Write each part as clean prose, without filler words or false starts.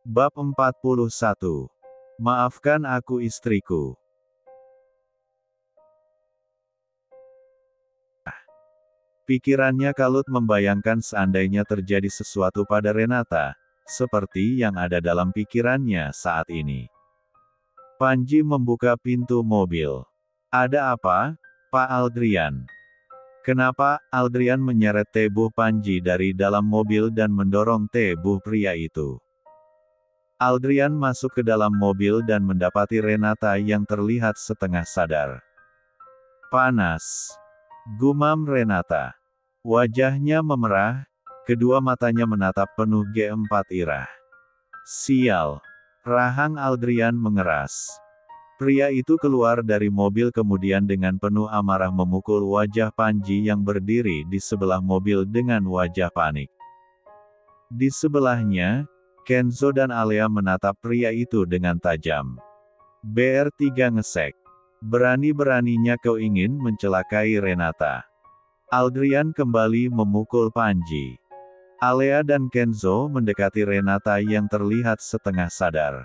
Bab 41. Maafkan aku istriku. Pikirannya kalut membayangkan seandainya terjadi sesuatu pada Renata, seperti yang ada dalam pikirannya saat ini. Panji membuka pintu mobil. Ada apa, Pak Aldrian? Kenapa Aldrian menyeret tubuh Panji dari dalam mobil dan mendorong tubuh pria itu? Aldrian masuk ke dalam mobil dan mendapati Renata yang terlihat setengah sadar. Panas, gumam Renata. Wajahnya memerah, kedua matanya menatap penuh G4 irah. Sial, rahang Aldrian mengeras. Pria itu keluar dari mobil kemudian dengan penuh amarah memukul wajah Panji yang berdiri di sebelah mobil dengan wajah panik. Di sebelahnya, Kenzo dan Alea menatap pria itu dengan tajam. BR3 ngesek. Berani-beraninya kau ingin mencelakai Renata. Aldrian kembali memukul Panji. Alea dan Kenzo mendekati Renata yang terlihat setengah sadar.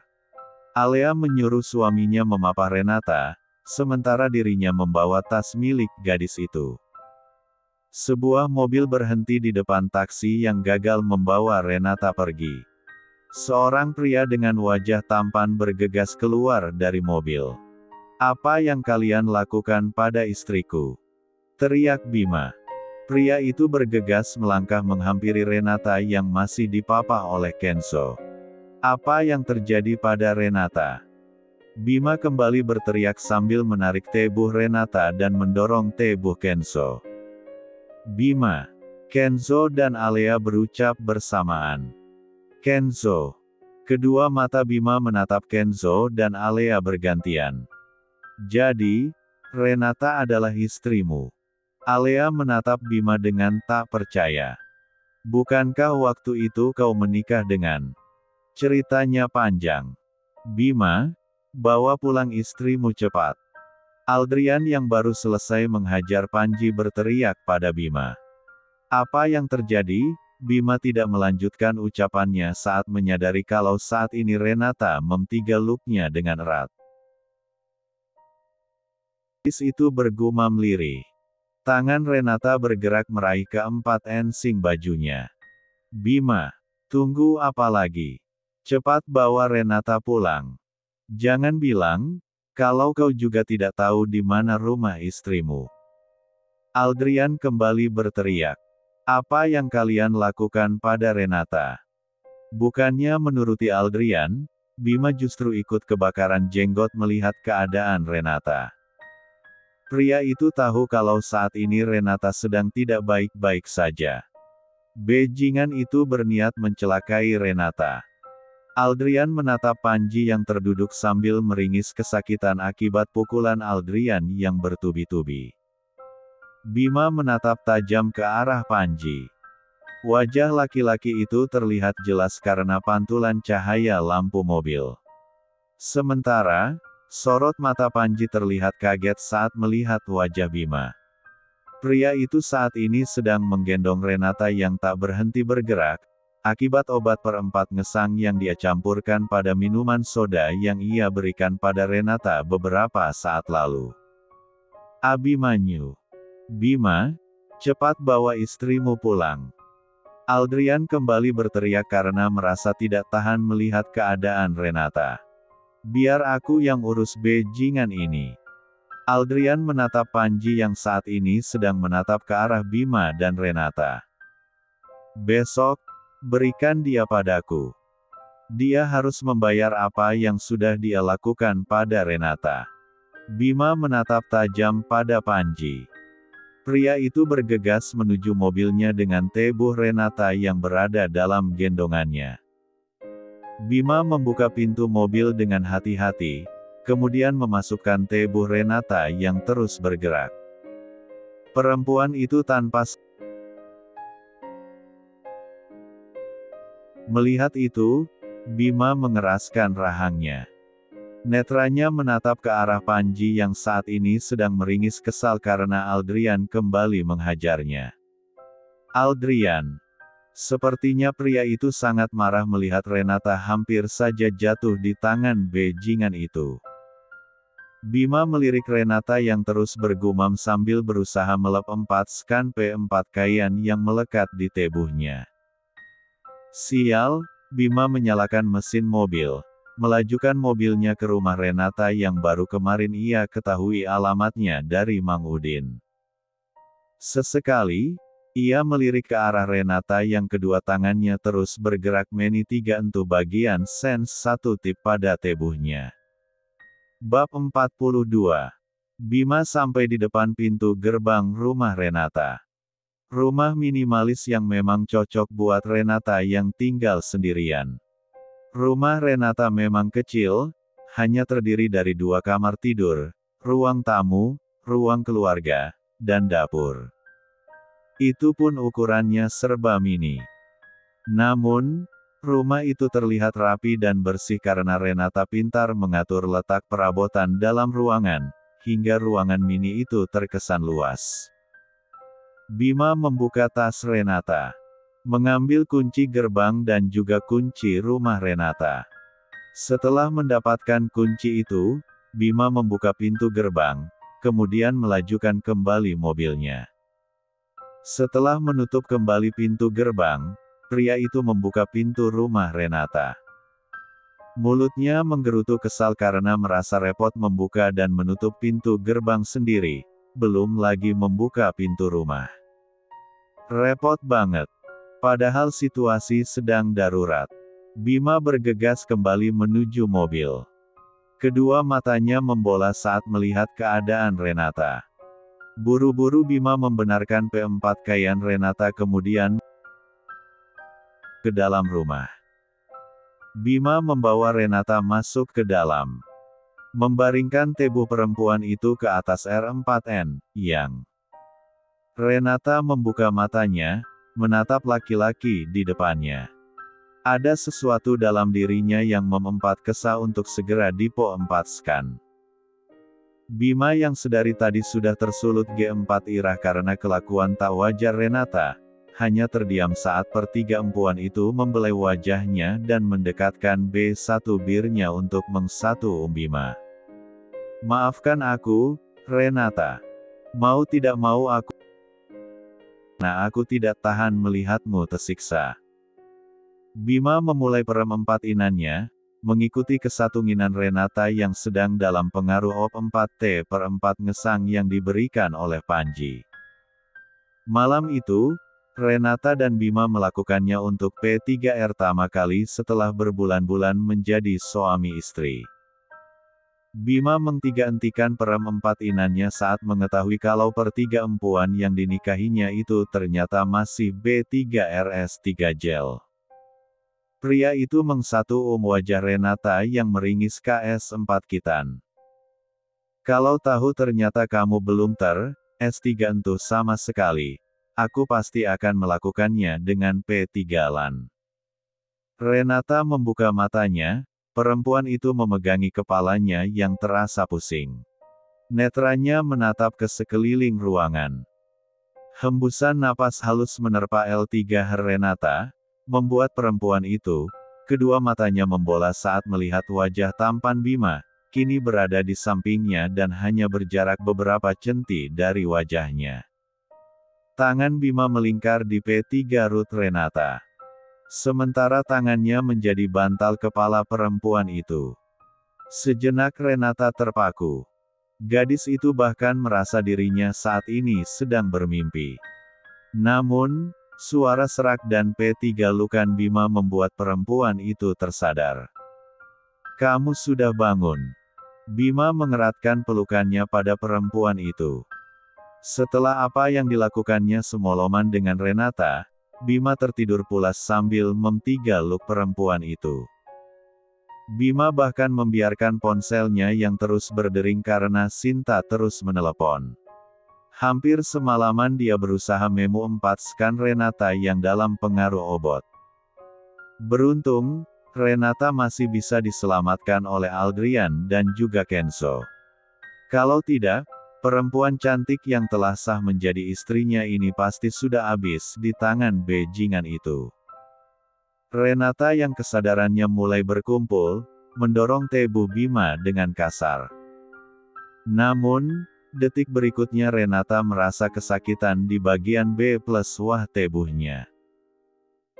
Alea menyuruh suaminya memapah Renata, sementara dirinya membawa tas milik gadis itu. Sebuah mobil berhenti di depan taksi yang gagal membawa Renata pergi. Seorang pria dengan wajah tampan bergegas keluar dari mobil. Apa yang kalian lakukan pada istriku? Teriak Bima. Pria itu bergegas melangkah menghampiri Renata yang masih dipapah oleh Kenzo. Apa yang terjadi pada Renata? Bima kembali berteriak sambil menarik tubuh Renata dan mendorong tubuh Kenzo. Bima, Kenzo dan Alea berucap bersamaan. Kenzo. Kedua mata Bima menatap Kenzo dan Alea bergantian. Jadi, Renata adalah istrimu. Alea menatap Bima dengan tak percaya. Bukankah waktu itu kau menikah dengan? Ceritanya panjang. Bima, bawa pulang istrimu cepat. Aldrian yang baru selesai menghajar Panji berteriak pada Bima. Apa yang terjadi? Bima tidak melanjutkan ucapannya saat menyadari kalau saat ini Renata memtigaluknya dengan erat. Gadis itu bergumam lirih. Tangan Renata bergerak meraih keempat ensing bajunya. Bima, tunggu apa lagi? Cepat bawa Renata pulang. Jangan bilang, kalau kau juga tidak tahu di mana rumah istrimu. Aldrian kembali berteriak. Apa yang kalian lakukan pada Renata? Bukannya menuruti Aldrian, Bima justru ikut kebakaran jenggot melihat keadaan Renata. Pria itu tahu kalau saat ini Renata sedang tidak baik-baik saja. Bajingan itu berniat mencelakai Renata. Aldrian menatap Panji yang terduduk sambil meringis kesakitan akibat pukulan Aldrian yang bertubi-tubi. Bima menatap tajam ke arah Panji. Wajah laki-laki itu terlihat jelas karena pantulan cahaya lampu mobil. Sementara, sorot mata Panji terlihat kaget saat melihat wajah Bima. Pria itu saat ini sedang menggendong Renata yang tak berhenti bergerak, akibat obat perempat ngesang yang dia campurkan pada minuman soda yang ia berikan pada Renata beberapa saat lalu. Abimanyu. Bima, cepat bawa istrimu pulang. Aldrian kembali berteriak karena merasa tidak tahan melihat keadaan Renata. Biar aku yang urus bajingan ini. Aldrian menatap Panji yang saat ini sedang menatap ke arah Bima dan Renata. Besok, berikan dia padaku. Dia harus membayar apa yang sudah dia lakukan pada Renata. Bima menatap tajam pada Panji. Pria itu bergegas menuju mobilnya dengan tubuh Renata yang berada dalam gendongannya. Bima membuka pintu mobil dengan hati-hati, kemudian memasukkan tubuh Renata yang terus bergerak. Perempuan itu tanpa melihat itu, Bima mengeraskan rahangnya. Netranya menatap ke arah Panji yang saat ini sedang meringis kesal karena Aldrian kembali menghajarnya. Aldrian. Sepertinya pria itu sangat marah melihat Renata hampir saja jatuh di tangan bajingan itu. Bima melirik Renata yang terus bergumam sambil berusaha melepaskan P4 kain yang melekat di tubuhnya. Sial, Bima menyalakan mesin mobil, melajukan mobilnya ke rumah Renata yang baru kemarin ia ketahui alamatnya dari Mang Udin. Sesekali, ia melirik ke arah Renata yang kedua tangannya terus bergerak meni 3 bagian sens 1 tip pada tubuhnya. Bab 42. Bima sampai di depan pintu gerbang rumah Renata. Rumah minimalis yang memang cocok buat Renata yang tinggal sendirian. Rumah Renata memang kecil, hanya terdiri dari 2 kamar tidur, ruang tamu, ruang keluarga, dan dapur. Itu pun ukurannya serba mini. Namun, rumah itu terlihat rapi dan bersih karena Renata pintar mengatur letak perabotan dalam ruangan, hingga ruangan mini itu terkesan luas. Bima membuka tas Renata, mengambil kunci gerbang dan juga kunci rumah Renata. Setelah mendapatkan kunci itu, Bima membuka pintu gerbang, kemudian melajukan kembali mobilnya. Setelah menutup kembali pintu gerbang, pria itu membuka pintu rumah Renata. Mulutnya menggerutu kesal karena merasa repot membuka dan menutup pintu gerbang sendiri, belum lagi membuka pintu rumah. Repot banget. Padahal situasi sedang darurat. Bima bergegas kembali menuju mobil. Kedua matanya membola saat melihat keadaan Renata. Buru-buru Bima membenarkan P4 kain Renata kemudian ke dalam rumah. Bima membawa Renata masuk ke dalam. Membaringkan tubuh perempuan itu ke atas R4N, yang Renata membuka matanya, menatap laki-laki di depannya. Ada sesuatu dalam dirinya yang memempat kesah untuk segera dipo-empatkan. Bima yang sedari tadi sudah tersulut G4 irah karena kelakuan tak wajar Renata, hanya terdiam saat pertiga empuan itu membelai wajahnya dan mendekatkan B1 birnya untuk mengsatu Bima. Maafkan aku, Renata. Mau tidak mau aku. Nah, aku tidak tahan melihatmu tersiksa. Bima memulai perempat inannya, mengikuti kesatunginan Renata yang sedang dalam pengaruh OP4T4 ngesang yang diberikan oleh Panji. Malam itu, Renata dan Bima melakukannya untuk P3R pertama kali setelah berbulan-bulan menjadi suami istri. Bima mengtiga-entikan perempat inannya saat mengetahui kalau pertiga empuan yang dinikahinya itu ternyata masih B3RS3 gel. Pria itu mengsatu wajah Renata yang meringis KS4 kitan. Kalau tahu ternyata kamu belum S3 entuh sama sekali, aku pasti akan melakukannya dengan P3 lan. Renata membuka matanya. Perempuan itu memegangi kepalanya yang terasa pusing. Netranya menatap ke sekeliling ruangan. Hembusan napas halus menerpa L3 Renata, membuat perempuan itu, kedua matanya membola saat melihat wajah tampan Bima, kini berada di sampingnya dan hanya berjarak beberapa centi dari wajahnya. Tangan Bima melingkar di P3 Ruth Renata. Sementara tangannya menjadi bantal kepala perempuan itu. Sejenak Renata terpaku. Gadis itu bahkan merasa dirinya saat ini sedang bermimpi. Namun, suara serak dan P3 lukan Bima membuat perempuan itu tersadar. Kamu sudah bangun. Bima mengeratkan pelukannya pada perempuan itu. Setelah apa yang dilakukannya semoloman dengan Renata, Bima tertidur pulas sambil memtigaluk perempuan itu. Bima bahkan membiarkan ponselnya yang terus berdering karena Sinta terus menelepon. Hampir semalaman dia berusaha memo-empatkan Renata yang dalam pengaruh obat. Beruntung, Renata masih bisa diselamatkan oleh Aldrian dan juga Kenzo. Kalau tidak, Perempuan cantik yang telah sah menjadi istrinya ini pasti sudah habis di tangan bajingan itu. Renata yang kesadarannya mulai berkumpul, mendorong tubuh Bima dengan kasar. Namun, detik berikutnya Renata merasa kesakitan di bagian B+wah tubuhnya.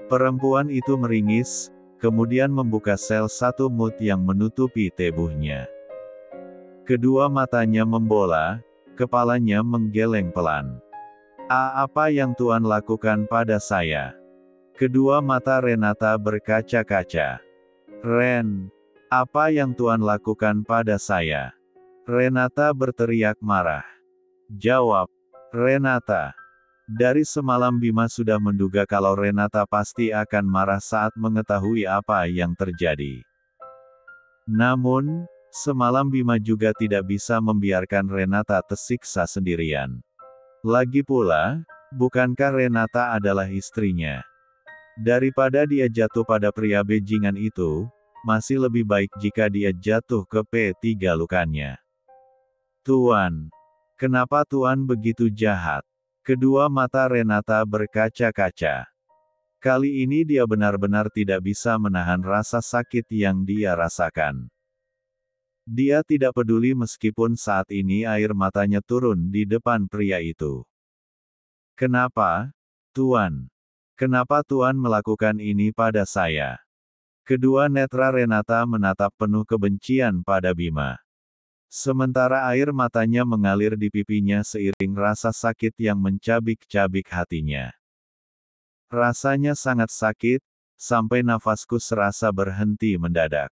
Perempuan itu meringis, kemudian membuka sel satu mut yang menutupi tubuhnya. Kedua matanya membola, kepalanya menggeleng pelan. Apa yang Tuan lakukan pada saya? Kedua mata Renata berkaca-kaca. Ren, apa yang Tuan lakukan pada saya? Renata berteriak marah. Jawab, Renata. Dari semalam Bima sudah menduga kalau Renata pasti akan marah saat mengetahui apa yang terjadi. Namun, semalam Bima juga tidak bisa membiarkan Renata tersiksa sendirian. Lagi pula, bukankah Renata adalah istrinya? Daripada dia jatuh pada pria bajingan itu, masih lebih baik jika dia jatuh ke P3 lukanya. Tuan, kenapa Tuan begitu jahat? Kedua mata Renata berkaca-kaca. Kali ini dia benar-benar tidak bisa menahan rasa sakit yang dia rasakan. Dia tidak peduli meskipun saat ini air matanya turun di depan pria itu. Kenapa, Tuan? Kenapa Tuan melakukan ini pada saya? Kedua netra Renata menatap penuh kebencian pada Bima. Sementara air matanya mengalir di pipinya seiring rasa sakit yang mencabik-cabik hatinya. Rasanya sangat sakit, sampai nafasku serasa berhenti mendadak.